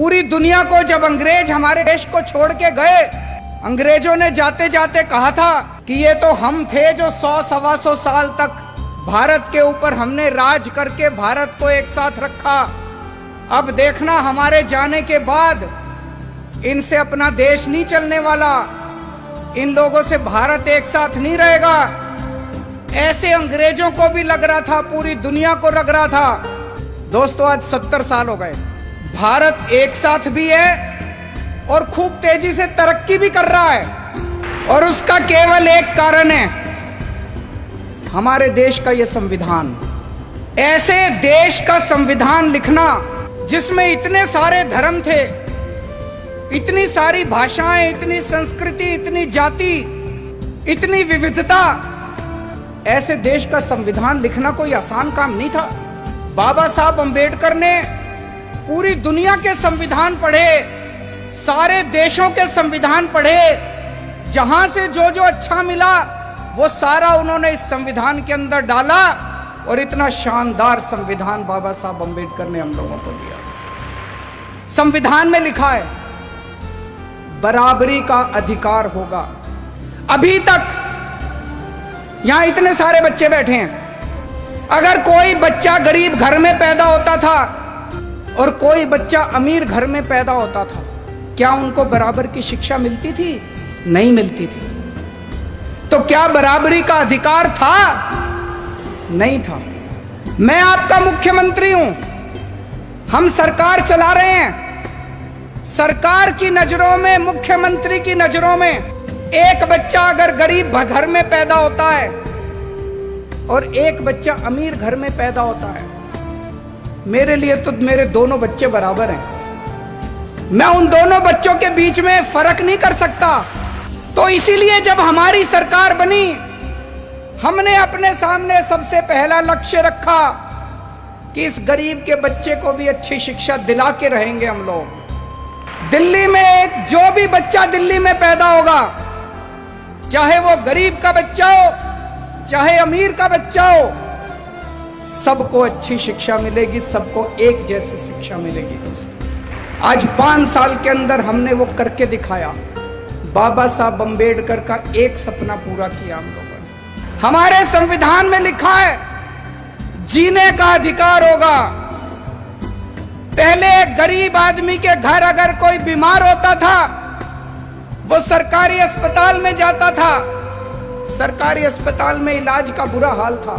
पूरी दुनिया को जब अंग्रेज हमारे देश को छोड़ के गए, अंग्रेजों ने जाते जाते कहा था कि ये तो हम थे जो 100-125 साल तक भारत के ऊपर हमने राज करके भारत को एक साथ रखा। अब देखना हमारे जाने के बाद इनसे अपना देश नहीं चलने वाला, इन लोगों से भारत एक साथ नहीं रहेगा। ऐसे अंग्रेजों को भी लग रहा था, पूरी दुनिया को लग रहा था। दोस्तों आज 70 साल हो गए, भारत एक साथ भी है और खूब तेजी से तरक्की भी कर रहा है, और उसका केवल एक कारण है, हमारे देश का ये संविधान। ऐसे देश का संविधान लिखना जिसमें इतने सारे धर्म थे, इतनी सारी भाषाएं, इतनी संस्कृति, इतनी जाति, इतनी विविधता, ऐसे देश का संविधान लिखना कोई आसान काम नहीं था। बाबा साहब अंबेडकर ने पूरी दुनिया के संविधान पढ़े, सारे देशों के संविधान पढ़े, जहां से जो जो अच्छा मिला वो सारा उन्होंने इस संविधान के अंदर डाला, और इतना शानदार संविधान बाबा साहब अंबेडकर ने हम लोगों को दिया। संविधान में लिखा है बराबरी का अधिकार होगा। अभी तक यहां इतने सारे बच्चे बैठे हैं, अगर कोई बच्चा गरीब घर में पैदा होता था और कोई बच्चा अमीर घर में पैदा होता था, क्या उनको बराबर की शिक्षा मिलती थी? नहीं मिलती थी। तो क्या बराबरी का अधिकार था? नहीं था। मैं आपका मुख्यमंत्री हूं, हम सरकार चला रहे हैं। सरकार की नजरों में, मुख्यमंत्री की नजरों में, एक बच्चा अगर गरीब घर में पैदा होता है और एक बच्चा अमीर घर में पैदा होता है, मेरे लिए तो मेरे दोनों बच्चे बराबर हैं। मैं उन दोनों बच्चों के बीच में फर्क नहीं कर सकता। तो इसीलिए जब हमारी सरकार बनी, हमने अपने सामने सबसे पहला लक्ष्य रखा कि इस गरीब के बच्चे को भी अच्छी शिक्षा दिला के रहेंगे हम लोग। दिल्ली में जो भी बच्चा दिल्ली में पैदा होगा, चाहे वो गरीब का बच्चा हो, चाहे अमीर का बच्चा हो, सबको अच्छी शिक्षा मिलेगी, सबको एक जैसी शिक्षा मिलेगी। दोस्तों आज 5 साल के अंदर हमने वो करके दिखाया। बाबा साहब अंबेडकर का एक सपना पूरा किया हम लोगों ने। हमारे संविधान में लिखा है जीने का अधिकार होगा। पहले गरीब आदमी के घर अगर कोई बीमार होता था, वो सरकारी अस्पताल में जाता था, सरकारी अस्पताल में इलाज का बुरा हाल था।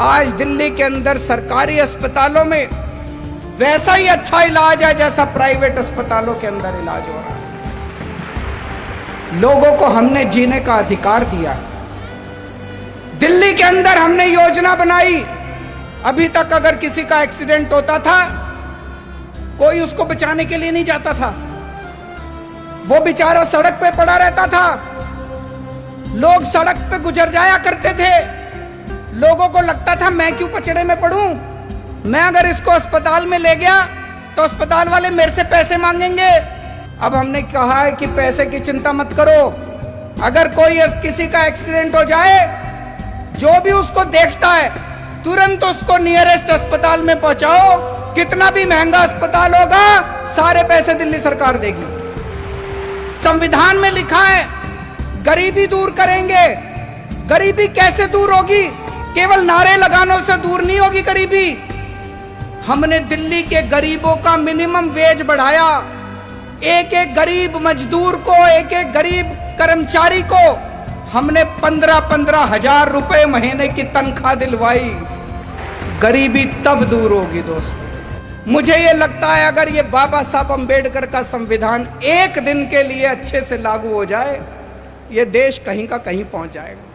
आज दिल्ली के अंदर सरकारी अस्पतालों में वैसा ही अच्छा इलाज है जैसा प्राइवेट अस्पतालों के अंदर इलाज हो रहा है। लोगों को हमने जीने का अधिकार दिया। दिल्ली के अंदर हमने योजना बनाई। अभी तक अगर किसी का एक्सीडेंट होता था, कोई उसको बचाने के लिए नहीं जाता था, वो बेचारा सड़क पे पड़ा रहता था। लोग सड़क पे गुजर जाया करते थे, लोगों को लगता था मैं क्यों पचड़े में पड़ूं, मैं अगर इसको अस्पताल में ले गया तो अस्पताल वाले मेरे से पैसे मांगेंगे। अब हमने कहा है कि पैसे की चिंता मत करो, अगर कोई किसी का एक्सीडेंट हो जाए, जो भी उसको देखता है तुरंत उसको नियरेस्ट अस्पताल में पहुंचाओ। कितना भी महंगा अस्पताल होगा, सारे पैसे दिल्ली सरकार देगी। संविधान में लिखा है गरीबी दूर करेंगे। गरीबी कैसे दूर होगी? केवल नारे लगाने से दूर नहीं होगी गरीबी। हमने दिल्ली के गरीबों का मिनिमम वेज बढ़ाया। एक एक गरीब मजदूर को, एक एक गरीब कर्मचारी को हमने 15-15 हजार रुपए महीने की तनख्वाह दिलवाई। गरीबी तब दूर होगी दोस्तों। मुझे ये लगता है अगर ये बाबा साहब अंबेडकर का संविधान एक दिन के लिए अच्छे से लागू हो जाए, ये देश कहीं का कहीं पहुंच जाएगा।